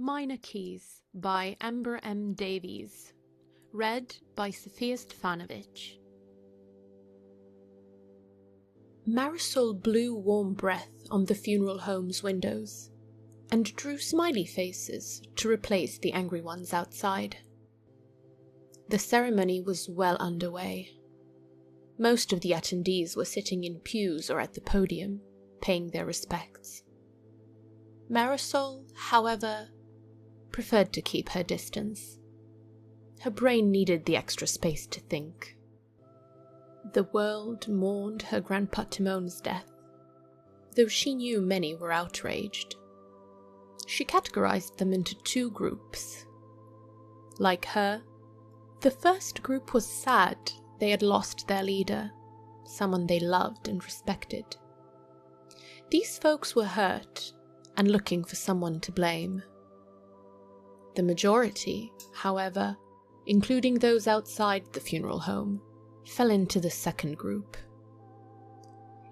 Minor Keys by Amber M. Davies. Read by Sofija Stefanovic. Marisol blew warm breath on the funeral home's windows and drew smiley faces to replace the angry ones outside. The ceremony was well underway. Most of the attendees were sitting in pews or at the podium, paying their respects. Marisol, however, preferred to keep her distance. Her brain needed the extra space to think. The world mourned her grandpa Timon's death, though she knew many were outraged. She categorized them into two groups. Like her, the first group was sad they had lost their leader, someone they loved and respected. These folks were hurt and looking for someone to blame. The majority, however, including those outside the funeral home, fell into the second group.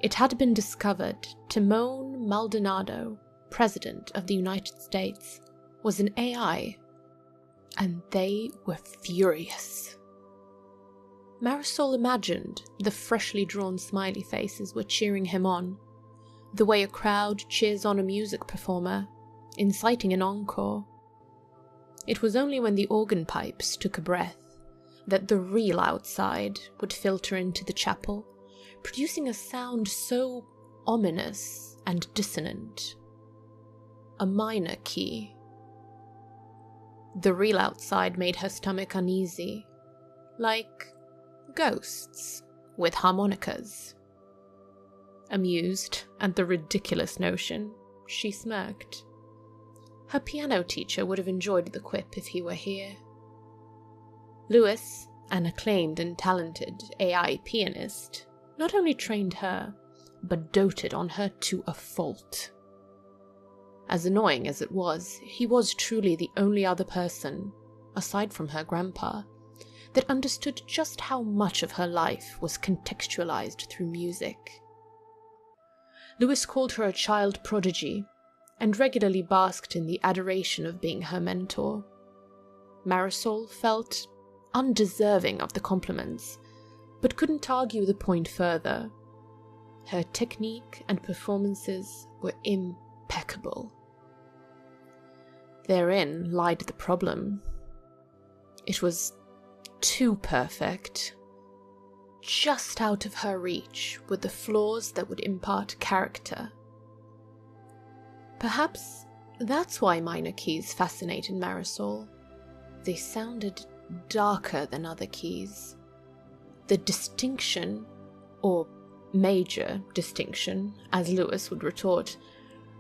It had been discovered Timon Maldonado, President of the United States, was an AI, and they were furious. Marisol imagined the freshly drawn smiley faces were cheering him on, the way a crowd cheers on a music performer, inciting an encore. It was only when the organ pipes took a breath that the real outside would filter into the chapel, producing a sound so ominous and dissonant. A minor key. The real outside made her stomach uneasy, like ghosts with harmonicas. Amused at the ridiculous notion, she smirked. Her piano teacher would have enjoyed the quip if he were here. Lewis, an acclaimed and talented AI pianist, not only trained her, but doted on her to a fault. As annoying as it was, he was truly the only other person, aside from her grandpa, that understood just how much of her life was contextualized through music. Lewis called her a child prodigy, and regularly basked in the adoration of being her mentor. Marisol felt undeserving of the compliments, but couldn't argue the point further. Her technique and performances were impeccable. Therein lied the problem. It was too perfect. Just out of her reach were the flaws that would impart character. Perhaps that's why minor keys fascinated Marisol. They sounded darker than other keys. The distinction, or major distinction, as Lewis would retort,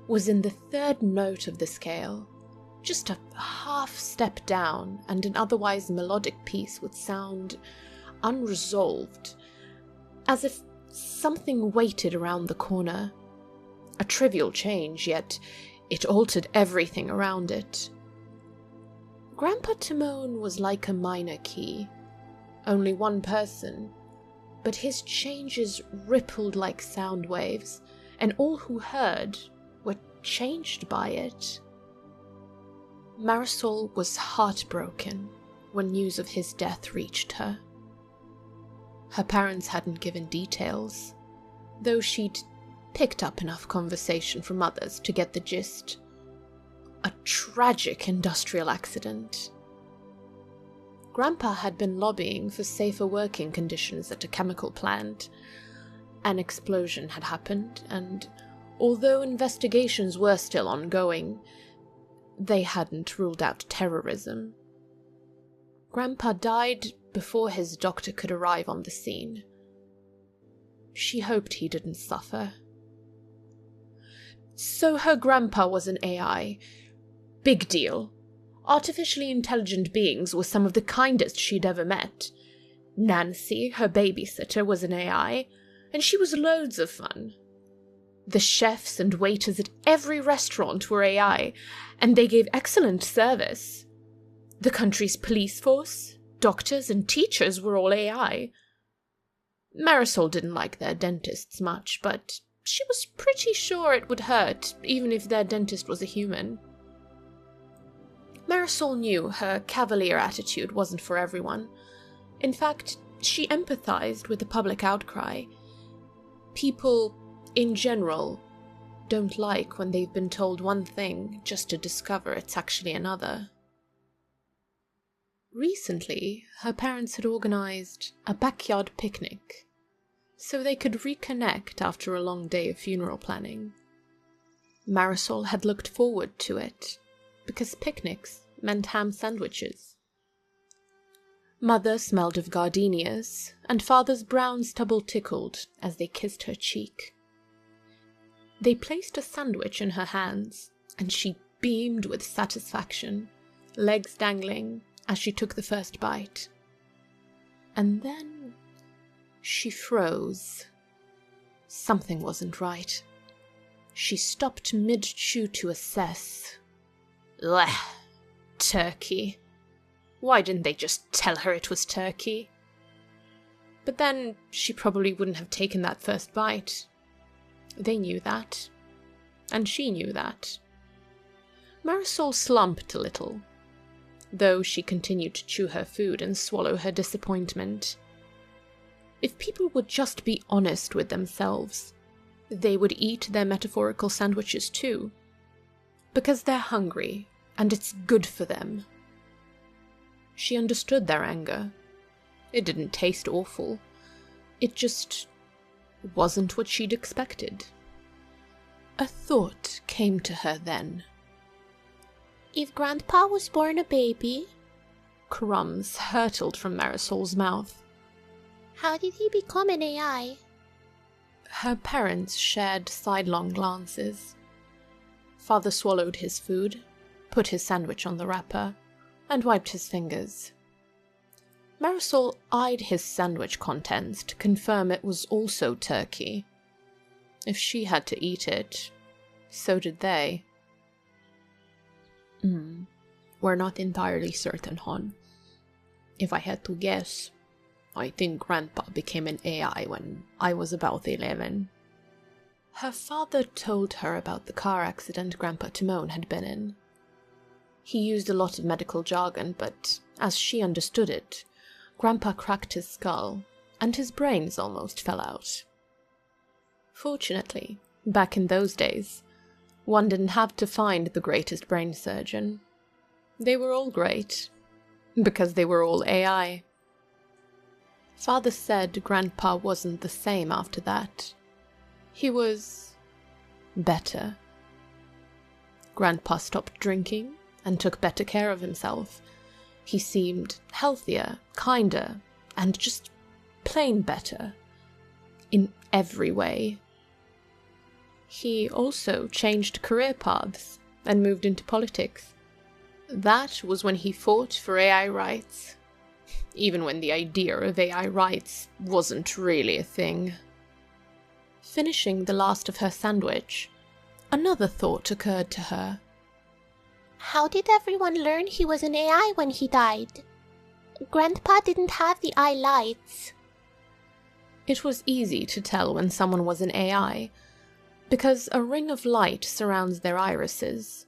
was in the third note of the scale. Just a half step down, and an otherwise melodic piece would sound unresolved, as if something waited around the corner. A trivial change, yet it altered everything around it. Grandpa Timon was like a minor key, only one person, but his changes rippled like sound waves, and all who heard were changed by it. Marisol was heartbroken when news of his death reached her. Her parents hadn't given details, though she'd picked up enough conversation from others to get the gist. A tragic industrial accident. Grandpa had been lobbying for safer working conditions at a chemical plant. An explosion had happened, and although investigations were still ongoing, they hadn't ruled out terrorism. Grandpa died before his doctor could arrive on the scene. She hoped he didn't suffer. So her grandpa was an AI. Big deal. Artificially intelligent beings were some of the kindest she'd ever met. Nancy, her babysitter, was an AI, and she was loads of fun. The chefs and waiters at every restaurant were AI, and they gave excellent service. The country's police force, doctors, and teachers were all AI. Marisol didn't like their dentists much, but she was pretty sure it would hurt, even if their dentist was a human. Marisol knew her cavalier attitude wasn't for everyone. In fact, she empathized with the public outcry. People, in general, don't like when they've been told one thing just to discover it's actually another. Recently, her parents had organized a backyard picnic, so they could reconnect after a long day of funeral planning. Marisol had looked forward to it, because picnics meant ham sandwiches. Mother smelled of gardenias, and Father's brown stubble tickled as they kissed her cheek. They placed a sandwich in her hands, and she beamed with satisfaction, legs dangling, as she took the first bite. And then she froze. Something wasn't right. She stopped mid-chew to assess. Blech, turkey. Why didn't they just tell her it was turkey? But then she probably wouldn't have taken that first bite. They knew that. And she knew that. Marisol slumped a little, though she continued to chew her food and swallow her disappointment. If people would just be honest with themselves, they would eat their metaphorical sandwiches too. Because they're hungry, and it's good for them. She understood their anger. It didn't taste awful. It just wasn't what she'd expected. A thought came to her then. If Grandpa was born a baby, crumbs hurtled from Marisol's mouth. How did he become an AI? Her parents shared sidelong glances. Father swallowed his food, put his sandwich on the wrapper, and wiped his fingers. Marisol eyed his sandwich contents to confirm it was also turkey. If she had to eat it, so did they. We're not entirely certain, hon. If I had to guess, I think Grandpa became an AI when I was about 11. Her father told her about the car accident Grandpa Timon had been in. He used a lot of medical jargon, but as she understood it, Grandpa cracked his skull, and his brains almost fell out. Fortunately, back in those days, one didn't have to find the greatest brain surgeon. They were all great, because they were all AI. Father said Grandpa wasn't the same after that. He was better. Grandpa stopped drinking and took better care of himself. He seemed healthier, kinder, and just plain better. In every way. He also changed career paths and moved into politics. That was when he fought for AI rights, even when the idea of AI rights wasn't really a thing. Finishing the last of her sandwich, another thought occurred to her. How did everyone learn he was an AI when he died? Grandpa didn't have the eye lights. It was easy to tell when someone was an AI, because a ring of light surrounds their irises.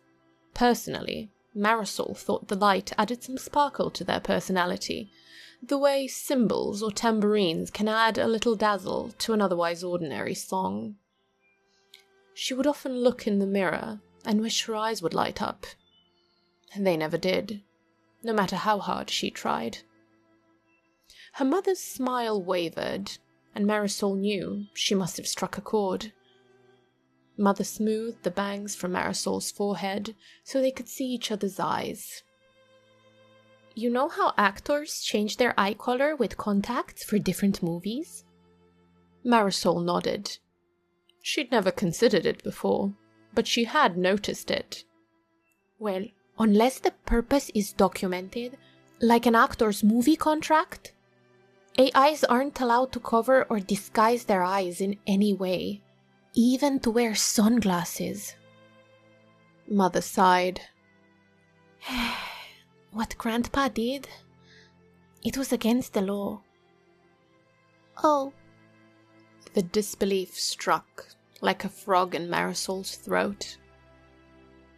Personally, Marisol thought the light added some sparkle to their personality, the way cymbals or tambourines can add a little dazzle to an otherwise ordinary song. She would often look in the mirror and wish her eyes would light up. They never did, no matter how hard she tried. Her mother's smile wavered, and Marisol knew she must have struck a chord. Mother smoothed the bangs from Marisol's forehead so they could see each other's eyes. You know how actors change their eye color with contacts for different movies? Marisol nodded. She'd never considered it before, but she had noticed it. Well, unless the purpose is documented, like an actor's movie contract, AIs aren't allowed to cover or disguise their eyes in any way, even to wear sunglasses. Mother sighed. What Grandpa did, it was against the law. Oh. The disbelief struck like a frog in Marisol's throat.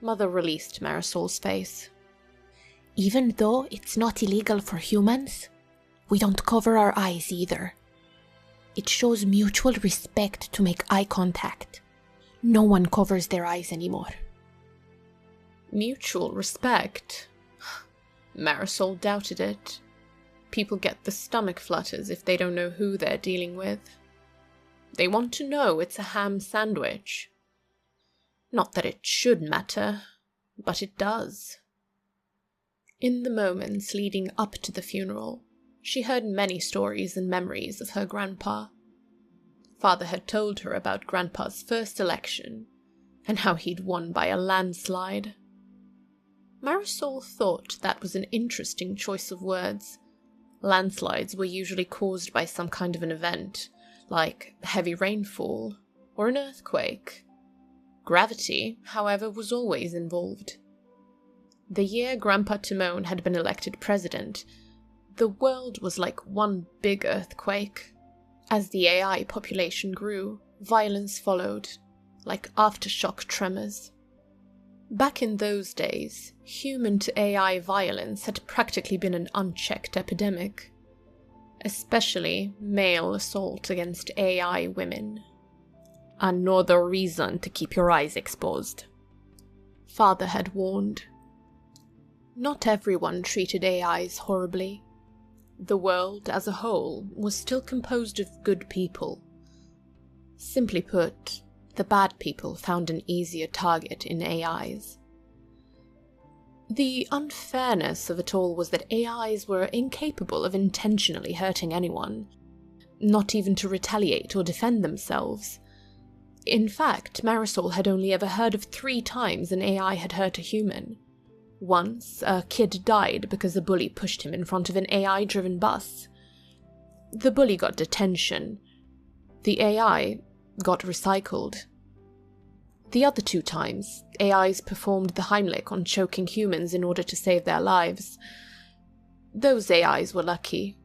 Mother released Marisol's face. Even though it's not illegal for humans, we don't cover our eyes either. It shows mutual respect to make eye contact. No one covers their eyes anymore. Mutual respect? Marisol doubted it. People get the stomach flutters if they don't know who they're dealing with. They want to know it's a ham sandwich. Not that it should matter, but it does. In the moments leading up to the funeral, she heard many stories and memories of her grandpa. Father had told her about Grandpa's first election, and how he'd won by a landslide. Marisol thought that was an interesting choice of words. Landslides were usually caused by some kind of an event, like heavy rainfall or an earthquake. Gravity, however, was always involved. The year Grandpa Timon had been elected president, the world was like one big earthquake. As the AI population grew, violence followed, like aftershock tremors. Back in those days, human-to-AI violence had practically been an unchecked epidemic, especially male assault against AI women. Another reason to keep your eyes exposed, Father had warned. Not everyone treated AIs horribly. The world as a whole was still composed of good people. Simply put, the bad people found an easier target in AIs. The unfairness of it all was that AIs were incapable of intentionally hurting anyone, not even to retaliate or defend themselves. In fact, Marisol had only ever heard of 3 times an AI had hurt a human. Once, a kid died because a bully pushed him in front of an AI-driven bus. The bully got detention. The AI got recycled. The other 2 times, AIs performed the Heimlich on choking humans in order to save their lives. Those AIs were lucky.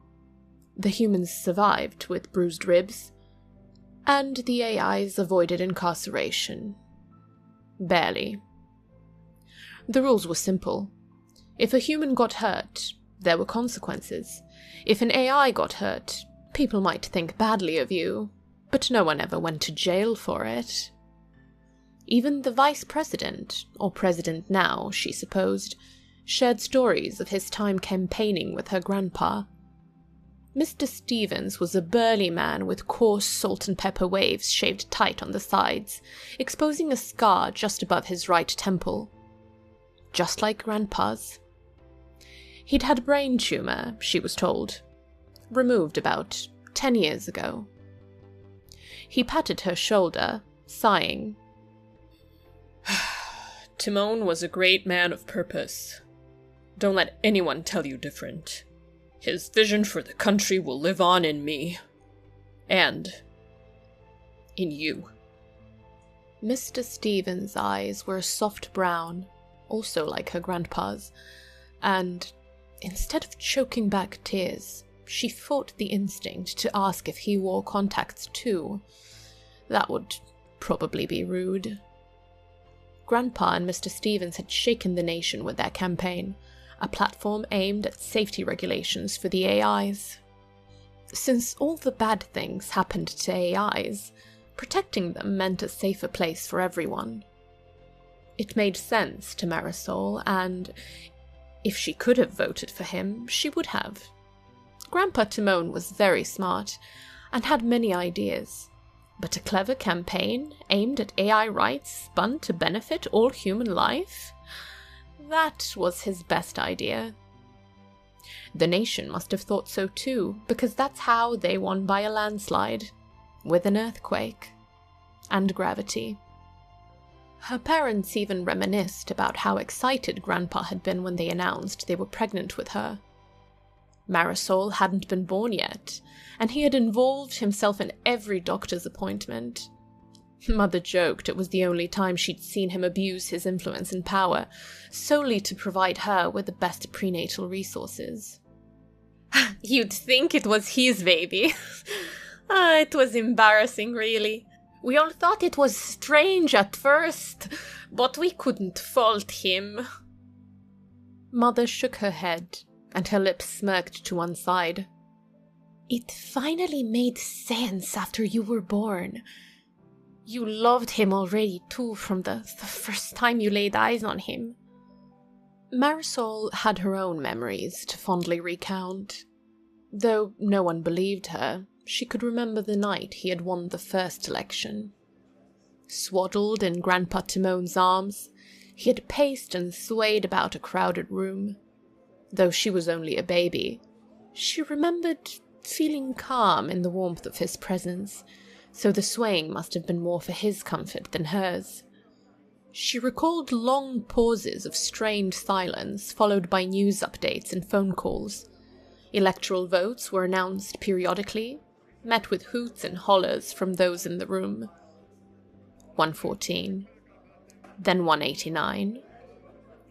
The humans survived with bruised ribs, and the AIs avoided incarceration. Barely. The rules were simple. If a human got hurt, there were consequences. If an AI got hurt, people might think badly of you, but no one ever went to jail for it. Even the vice president, or president now, she supposed, shared stories of his time campaigning with her grandpa. Mr. Stevens was a burly man with coarse salt and pepper waves shaved tight on the sides, exposing a scar just above his right temple. Just like Grandpa's. He'd had a brain tumor, she was told, removed about 10 years ago. He patted her shoulder, sighing. Timon was a great man of purpose. Don't let anyone tell you different. His vision for the country will live on in me. And in you. Mr. Stevens' eyes were a soft brown, also like her grandpa's, and instead of choking back tears, she fought the instinct to ask if he wore contacts too. That would probably be rude. Grandpa and Mr. Stevens had shaken the nation with their campaign, a platform aimed at safety regulations for the AIs. Since all the bad things happened to AIs, protecting them meant a safer place for everyone. It made sense to Marisol, and if she could have voted for him, she would have. Grandpa Timon was very smart, and had many ideas, but a clever campaign aimed at AI rights spun to benefit all human life? That was his best idea. The nation must have thought so too, because that's how they won by a landslide, with an earthquake, and gravity. Her parents even reminisced about how excited Grandpa had been when they announced they were pregnant with her. Marisol hadn't been born yet, and he had involved himself in every doctor's appointment. Mother joked it was the only time she'd seen him abuse his influence and power, solely to provide her with the best prenatal resources. You'd think it was his baby. It was embarrassing, really. We all thought it was strange at first, but we couldn't fault him. Mother shook her head, and her lips smirked to one side. It finally made sense after you were born. You loved him already too from the first time you laid eyes on him. Marisol had her own memories to fondly recount. Though no one believed her, she could remember the night he had won the first election. Swaddled in Grandpa Timon's arms, he had paced and swayed about a crowded room. Though she was only a baby, she remembered feeling calm in the warmth of his presence, so the swaying must have been more for his comfort than hers. She recalled long pauses of strained silence, followed by news updates and phone calls. Electoral votes were announced periodically, met with hoots and hollers from those in the room. 114, then 189.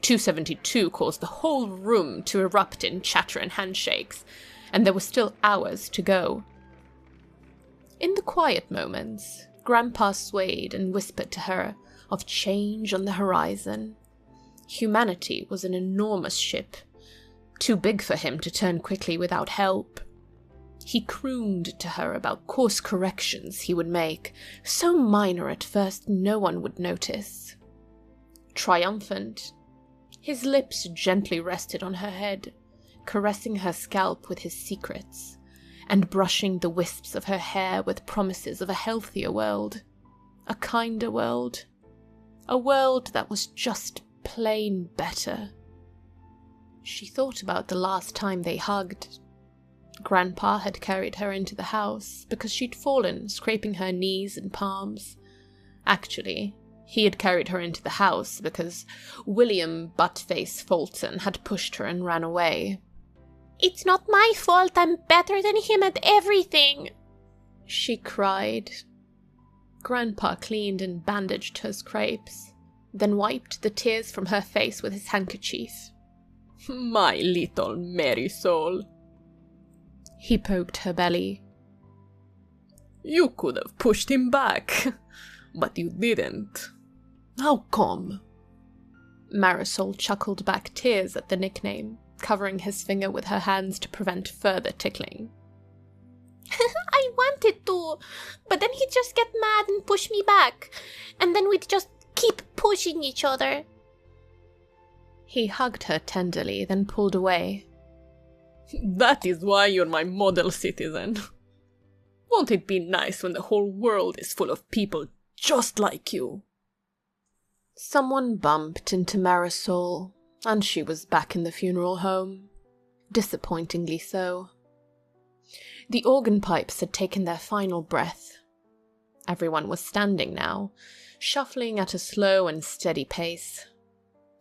272 caused the whole room to erupt in chatter and handshakes, and there were still hours to go. In the quiet moments, Grandpa swayed and whispered to her of change on the horizon. Humanity was an enormous ship, too big for him to turn quickly without help. He crooned to her about course corrections he would make, so minor at first no one would notice. Triumphant, his lips gently rested on her head, caressing her scalp with his secrets, and brushing the wisps of her hair with promises of a healthier world, a kinder world, a world that was just plain better. She thought about the last time they hugged. Grandpa had carried her into the house because she'd fallen, scraping her knees and palms. Actually, he had carried her into the house because William Buttface Fulton had pushed her and ran away. "It's not my fault, I'm better than him at everything," she cried. Grandpa cleaned and bandaged her scrapes, then wiped the tears from her face with his handkerchief. "My little Marisol." He poked her belly. "You could have pushed him back, but you didn't. How come?" Marisol chuckled back tears at the nickname, covering his finger with her hands to prevent further tickling. "I wanted to, but then he'd just get mad and push me back, and then we'd just keep pushing each other." He hugged her tenderly, then pulled away. "That is why you're my model citizen. Won't it be nice when the whole world is full of people just like you?" Someone bumped into Marisol, and she was back in the funeral home. Disappointingly so. The organ pipes had taken their final breath. Everyone was standing now, shuffling at a slow and steady pace.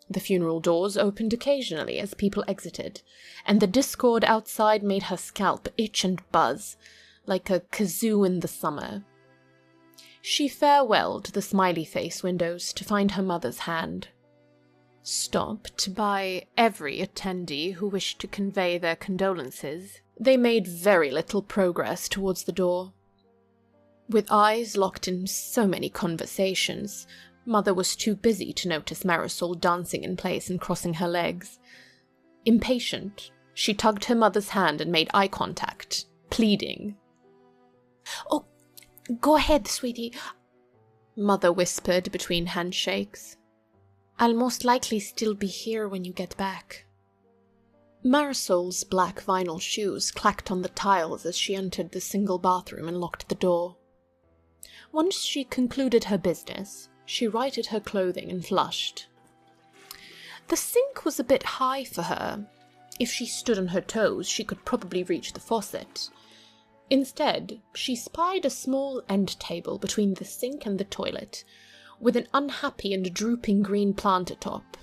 The funeral doors opened occasionally as people exited, and the discord outside made her scalp itch and buzz, like a kazoo in the summer. She farewelled the smiley face windows to find her mother's hand. Stopped by every attendee who wished to convey their condolences, they made very little progress towards the door. With eyes locked in so many conversations, Mother was too busy to notice Marisol dancing in place and crossing her legs. Impatient, she tugged her mother's hand and made eye contact, pleading. "Oh, go ahead, sweetie," Mother whispered between handshakes. "I'll most likely still be here when you get back." Marisol's black vinyl shoes clacked on the tiles as she entered the single bathroom and locked the door. Once she concluded her business, she righted her clothing and flushed. The sink was a bit high for her. If she stood on her toes, she could probably reach the faucet. Instead, she spied a small end table between the sink and the toilet, with an unhappy and drooping green plant atop.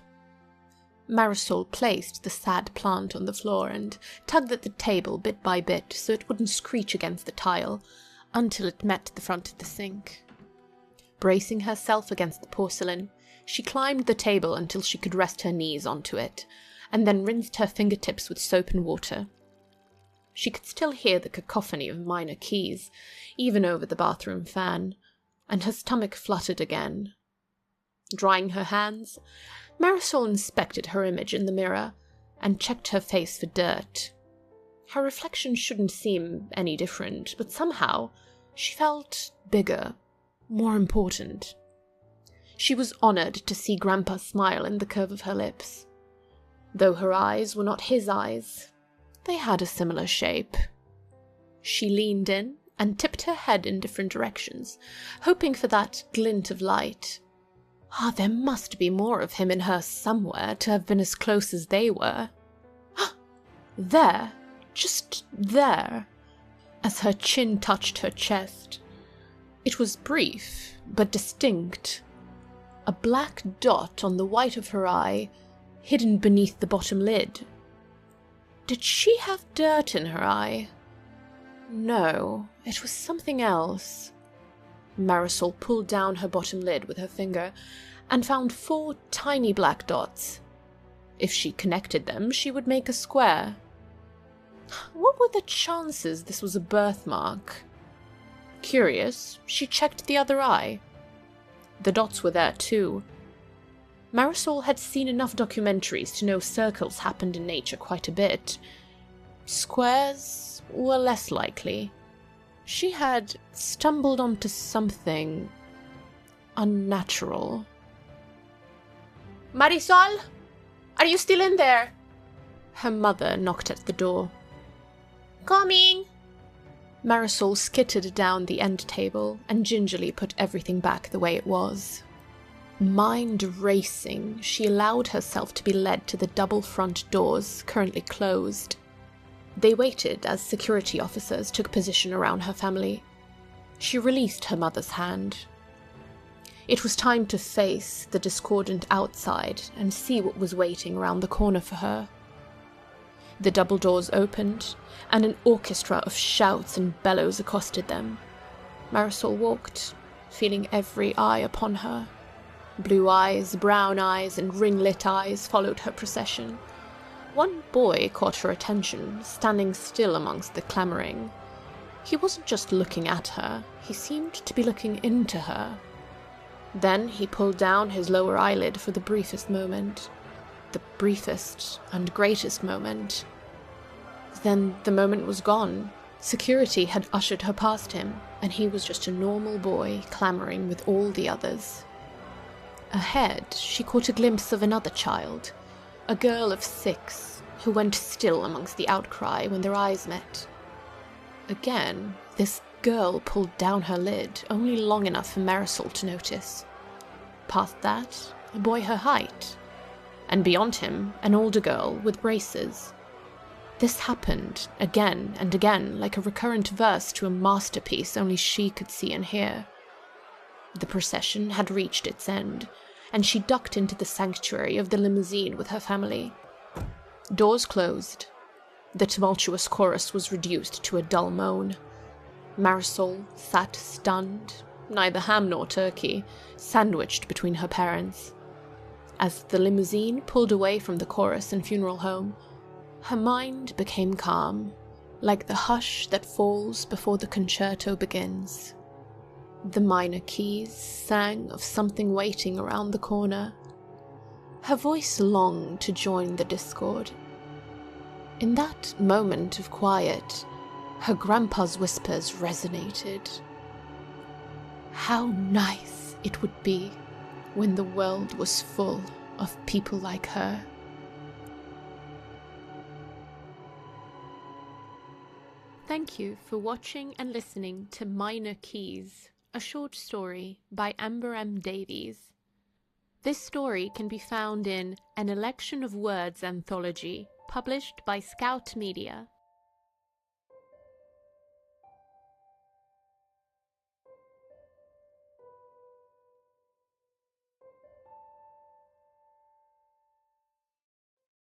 Marisol placed the sad plant on the floor and tugged at the table bit by bit so it wouldn't screech against the tile, until it met the front of the sink. Bracing herself against the porcelain, she climbed the table until she could rest her knees onto it, and then rinsed her fingertips with soap and water. She could still hear the cacophony of minor keys, even over the bathroom fan, and her stomach fluttered again. Drying her hands, Marisol inspected her image in the mirror and checked her face for dirt. Her reflection shouldn't seem any different, but somehow she felt bigger, more important. She was honored to see Grandpa smile in the curve of her lips. Though her eyes were not his eyes, they had a similar shape. She leaned in and tipped her head in different directions, hoping for that glint of light. There must be more of him in her somewhere to have been as close as they were. There, just there, as her chin touched her chest. It was brief, but distinct. A black dot on the white of her eye, hidden beneath the bottom lid. Did she have dirt in her eye? No, it was something else. Marisol pulled down her bottom lid with her finger and found 4 tiny black dots. If she connected them, she would make a square. What were the chances this was a birthmark? Curious, she checked the other eye. The dots were there too. Marisol had seen enough documentaries to know circles happened in nature quite a bit. Squares were less likely. She had stumbled onto something unnatural. Marisol? Are you still in there? Her mother knocked at the door. Coming! Marisol skittered down the end table and gingerly put everything back the way it was. Mind racing, she allowed herself to be led to the double front doors, currently closed. They waited as security officers took position around her family. She released her mother's hand. It was time to face the discordant outside and see what was waiting around the corner for her. The double doors opened, and an orchestra of shouts and bellows accosted them. Marisol walked, feeling every eye upon her. Blue eyes, brown eyes, and ring-lit eyes followed her procession. One boy caught her attention, standing still amongst the clamoring. He wasn't just looking at her, he seemed to be looking into her. Then he pulled down his lower eyelid for the briefest moment. The briefest and greatest moment. Then the moment was gone. Security had ushered her past him, and he was just a normal boy clamoring with all the others. Ahead, she caught a glimpse of another child, a girl of 6, who went still amongst the outcry when their eyes met. Again, this girl pulled down her lid, only long enough for Marisol to notice. Past that, a boy her height, and beyond him, an older girl with braces. This happened again and again, like a recurrent verse to a masterpiece only she could see and hear. The procession had reached its end, and she ducked into the sanctuary of the limousine with her family. Doors closed. The tumultuous chorus was reduced to a dull moan. Marisol sat stunned, neither ham nor turkey, sandwiched between her parents. As the limousine pulled away from the chorus and funeral home, her mind became calm, like the hush that falls before the concerto begins. The minor keys sang of something waiting around the corner. Her voice longed to join the discord. In that moment of quiet, her grandpa's whispers resonated. How nice it would be when the world was full of people like her. Thank you for watching and listening to Minor Keys, a short story by Amber M. Davies. This story can be found in An Election of Words anthology, published by Scout Media.